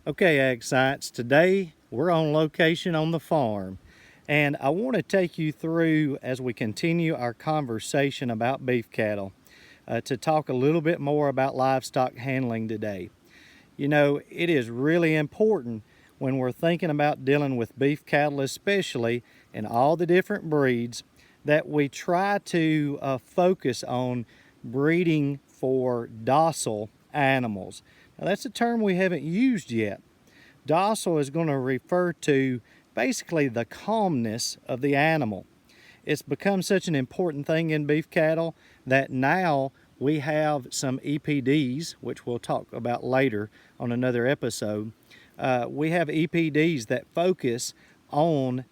Okay, Ag Science, today we're on location on the farm, and I want to take you through as we continue our conversation about beef cattle to talk a little bit more about livestock handling today. You know, it is really important when we're thinking about dealing with beef cattle, especially in all the different breeds, that we try to focus on breeding for docile animals. Now, that's a term we haven't used yet. Docile is going to refer to basically the calmness of the animal. It's become such an important thing in beef cattle that now we have some EPDs, which we'll talk about later on another episode. We have EPDs that focus on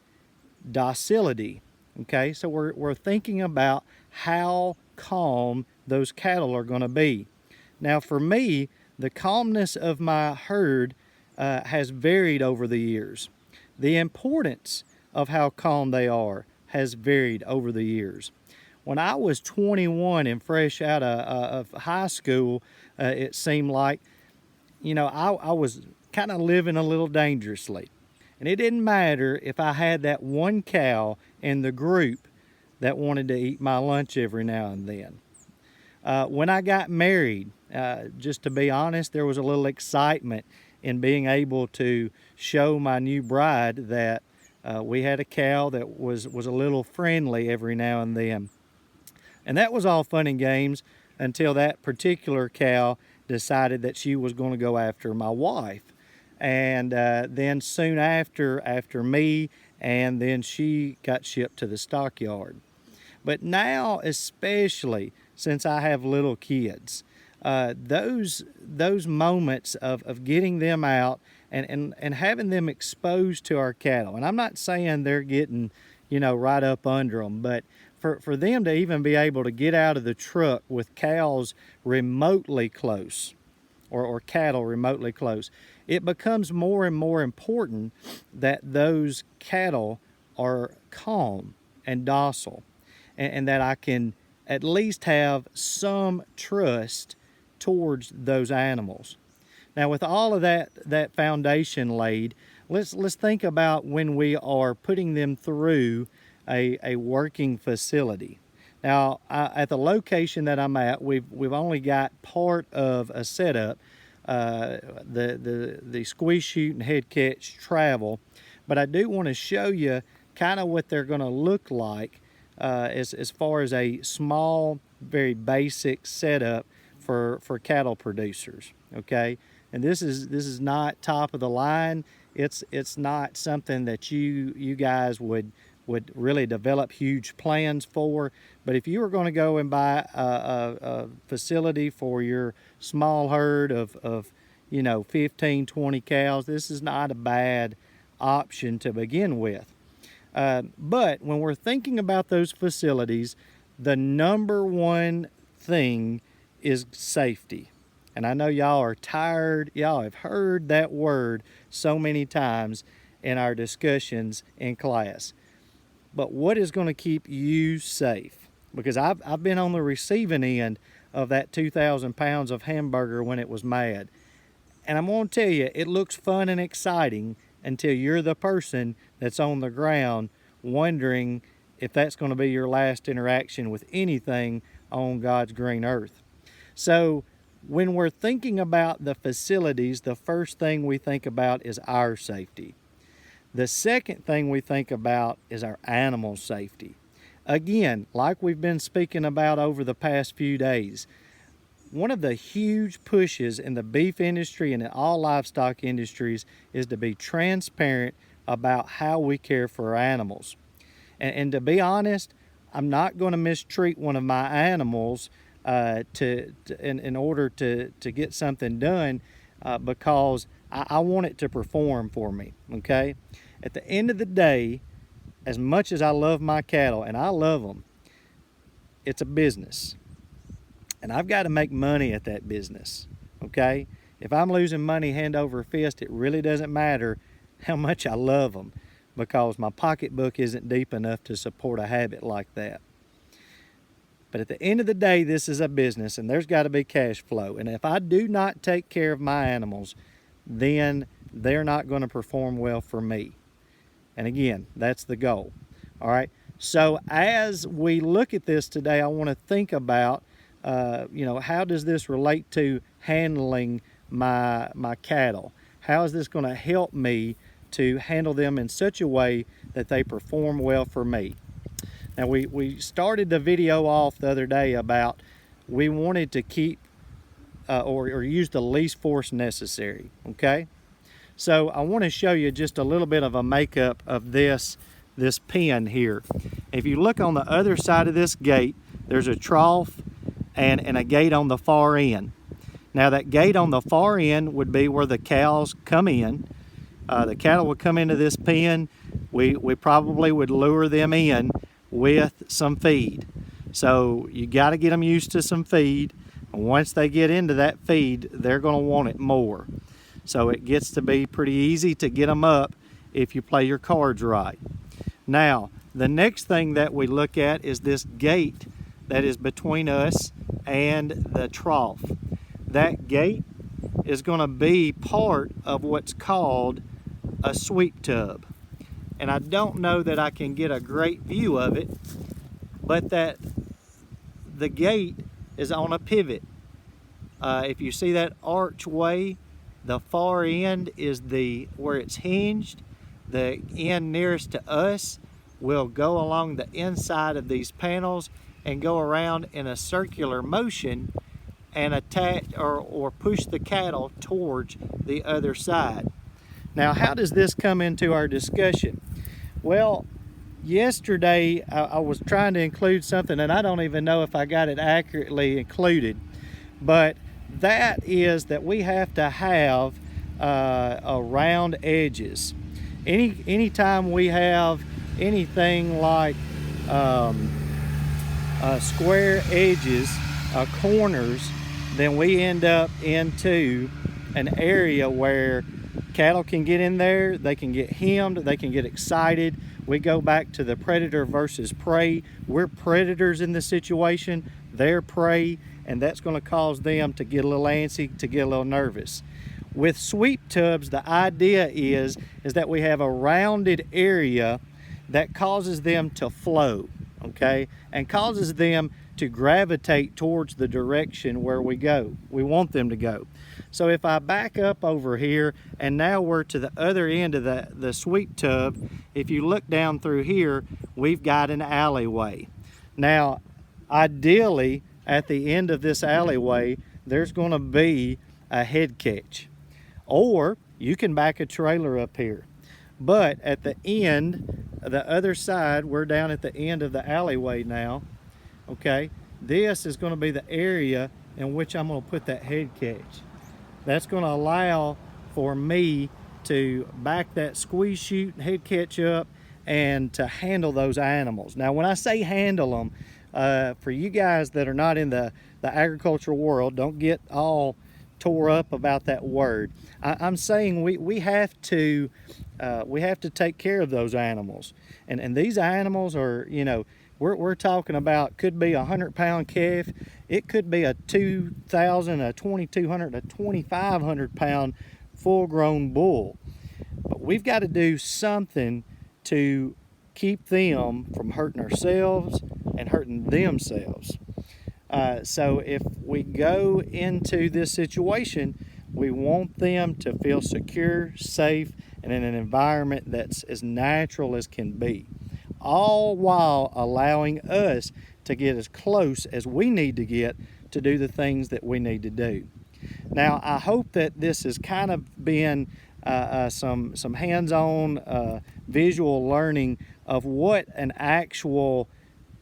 docility. Okay, so we're thinking about how calm those cattle are going to be. Now, for me, the calmness of my herd has varied over the years. The importance of how calm they are has varied over the years. When I was 21 and fresh out of high school, it seemed like, I was kind of living a little dangerously. And it didn't matter if I had that one cow in the group that wanted to eat my lunch every now and then. When I got married, just to be honest, there was a little excitement in being able to show my new bride that we had a cow that was a little friendly every now and then. And that was all fun and games until that particular cow decided that she was going to go after my wife. And then soon after me, and then she got shipped to the stockyard. But now, especially since I have little kids, those moments of getting them out and having them exposed to our cattle, and I'm not saying they're getting, right up under them, but for them to even be able to get out of the truck with cows remotely close, or cattle remotely close, it becomes more and more important that those cattle are calm and docile, and that I can at least have some trust towards those animals. Now, with all of that foundation laid, let's think about when we are putting them through a working facility. Now, at the location that I'm at, we've only got part of a setup. The squeeze chute and head catch travel, but I do want to show you kind of what they're going to look like as far as a small, very basic setup for cattle producers. Okay, and this is not top of the line. It's not something that you guys would really develop huge plans for. But if you were going to go and buy a facility for your small herd of 15, 20 cows, this is not a bad option to begin with. But when we're thinking about those facilities, the number one thing is safety. And I know y'all are tired. Y'all have heard that word so many times in our discussions in class. But what is going to keep you safe? Because I've been on the receiving end of that 2,000 pounds of hamburger when it was mad. And I'm going to tell you, it looks fun and exciting until you're the person that's on the ground wondering if that's going to be your last interaction with anything on God's green earth. So when we're thinking about the facilities, the first thing we think about is our safety. The second thing we think about is our animal safety. Again, like we've been speaking about over the past few days, one of the huge pushes in the beef industry and in all livestock industries is to be transparent about how we care for our animals. And to be honest, I'm not going to mistreat one of my animals in order to get something done because I want it to perform for me, okay? At the end of the day, as much as I love my cattle, and I love them, it's a business. And I've got to make money at that business, okay? If I'm losing money hand over fist, it really doesn't matter how much I love them because my pocketbook isn't deep enough to support a habit like that. But at the end of the day, this is a business and there's got to be cash flow. And if I do not take care of my animals, then they're not going to perform well for me. And again, that's the goal. All right. So as we look at this today, I want to think about, how does this relate to handling my cattle? How is this going to help me to handle them in such a way that they perform well for me? Now, we started the video off the other day about we wanted to keep or use the least force necessary, okay? So I want to show you just a little bit of a makeup of this pen here. If you look on the other side of this gate, there's a trough and a gate on the far end. Now that gate on the far end would be where the cows come in. The cattle would come into this pen. We probably would lure them in with some feed. So you got to get them used to some feed. Once they get into that feed, they're going to want it more. So it gets to be pretty easy to get them up if you play your cards right. Now, the next thing that we look at is this gate that is between us and the trough. That gate is going to be part of what's called a sweep tub. And I don't know that I can get a great view of it, but that the gate is on a pivot. If you see that archway, the far end is where it's hinged. The end nearest to us will go along the inside of these panels and go around in a circular motion and attach or push the cattle towards the other side. Now, how does this come into our discussion? Well, yesterday I was trying to include something, and I don't even know if I got it accurately included, but that is that we have to have round edges. Anytime we have anything like square edges, corners, then we end up into an area where cattle can get in there, they can get hemmed, they can get excited. We go back to the predator versus prey. We're predators in this situation, they're prey, and that's going to cause them to get a little antsy, to get a little nervous. With sweep tubs, the idea is that we have a rounded area that causes them to flow, okay, and causes them to gravitate towards the direction where we want them to go. So if I back up over here, and now we're to the other end of the sweep tub, if you look down through here, we've got an alleyway. Now, ideally, at the end of this alleyway, there's going to be a head catch. Or you can back a trailer up here. But at the end, the other side, we're down at the end of the alleyway now, okay? This is going to be the area in which I'm going to put that head catch. That's going to allow for me to back that squeeze chute head catch up and to handle those animals. Now, when I say handle them, for you guys that are not in the agricultural world, don't get all tore up about that word. I'm saying we have to take care of those animals, and these animals are, we're talking about, could be a 100-pound calf, it could be a 2,000, a 2,200, a 2,500-pound full-grown bull. But we've got to do something to keep them from hurting ourselves and hurting themselves. So if we go into this situation, we want them to feel secure, safe, and in an environment that's as natural as can be, all while allowing us to get as close as we need to get to do the things that we need to do. Now, I hope that this has kind of been some hands-on visual learning of what an actual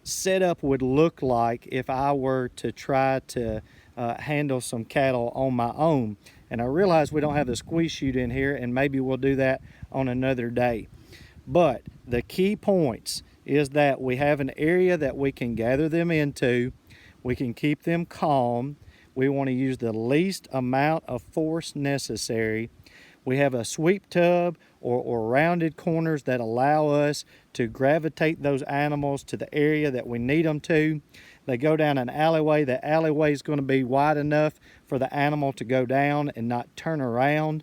setup would look like if I were to try to handle some cattle on my own. And I realize we don't have the squeeze chute in here, and maybe we'll do that on another day. But the key points is that we have an area that we can gather them into. We can keep them calm. We want to use the least amount of force necessary. We have a sweep tub or rounded corners that allow us to gravitate those animals to the area that we need them to. They go down an alleyway. The alleyway is going to be wide enough for the animal to go down and not turn around.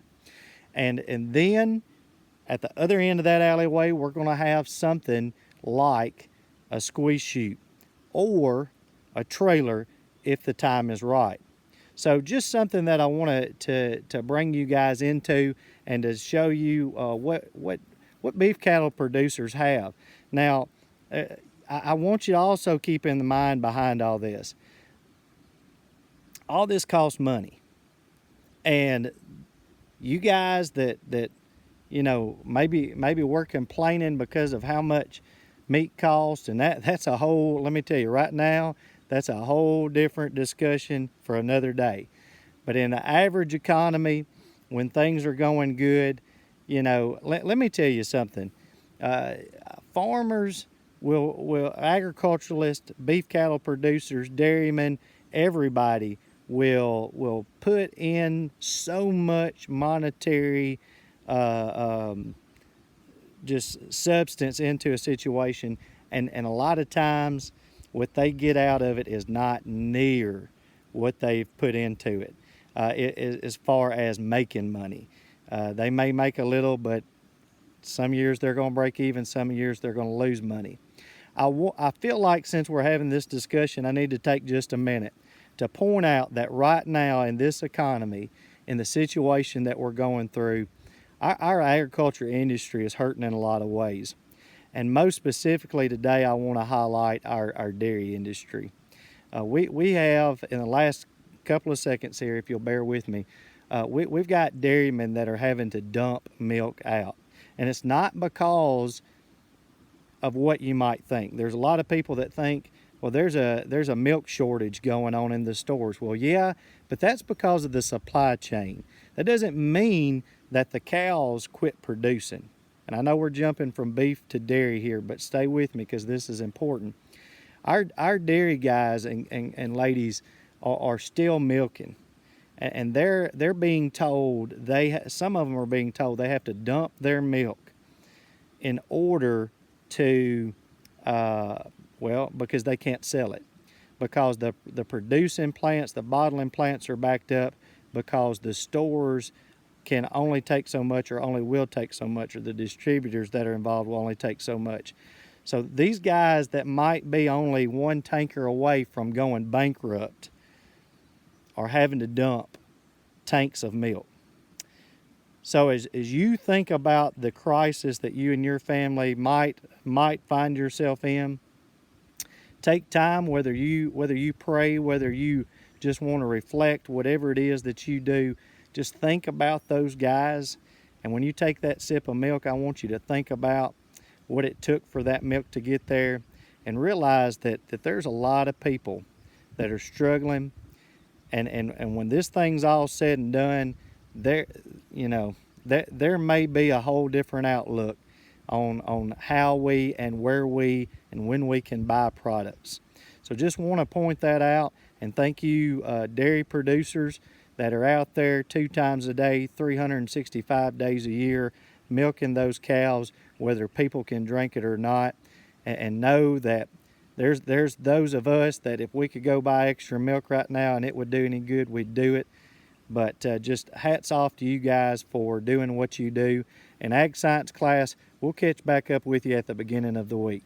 And then at the other end of that alleyway, we're going to have something like a squeeze chute or a trailer if the time is right. So just something that I want to bring you guys into and to show you what beef cattle producers have. Now, I want you to also keep in the mind behind all this. All this costs money, and you guys that maybe we're complaining because of how much meat costs, and that's a whole, let me tell you right now, that's a whole different discussion for another day. But in the average economy, when things are going good, let me tell you something. Farmers will agriculturalists, beef cattle producers, dairymen, everybody will put in so much monetary just substance into a situation, and a lot of times what they get out of it is not near what they've put into it, as far as making money. They may make a little, but some years they're going to break even, some years they're going to lose money. I feel like since we're having this discussion, I need to take just a minute to point out that right now in this economy, in the situation that we're going through, our agriculture industry is hurting in a lot of ways. And most specifically today, I want to highlight our dairy industry. We have, in the last couple of seconds here, if you'll bear with me, we've got dairymen that are having to dump milk out. And it's not because of what you might think. There's a lot of people that think, well, there's a milk shortage going on in the stores. Well, yeah, but that's because of the supply chain. That doesn't mean that the cows quit producing. And I know we're jumping from beef to dairy here, but stay with me because this is important. Our dairy guys and ladies are still milking, and they're being told, some of them are being told they have to dump their milk in order to because they can't sell it, because the producing plants, the bottling plants are backed up, because the stores can only take so much, or only will take so much, or the distributors that are involved will only take so much. So these guys that might be only one tanker away from going bankrupt are having to dump tanks of milk. So as you think about the crisis that you and your family might find yourself in, take time, whether you pray, whether you just want to reflect, whatever it is that you do, just think about those guys. And when you take that sip of milk, I want you to think about what it took for that milk to get there, and realize that there's a lot of people that are struggling. And when this thing's all said and done, there may be a whole different outlook on how we and where we and when we can buy products. So just want to point that out, and thank you dairy producers that are out there 2 times a day, 365 days a year, milking those cows, whether people can drink it or not. And know that there's those of us that if we could go buy extra milk right now and it would do any good, we'd do it. But just hats off to you guys for doing what you do. And Ag Science class, we'll catch back up with you at the beginning of the week.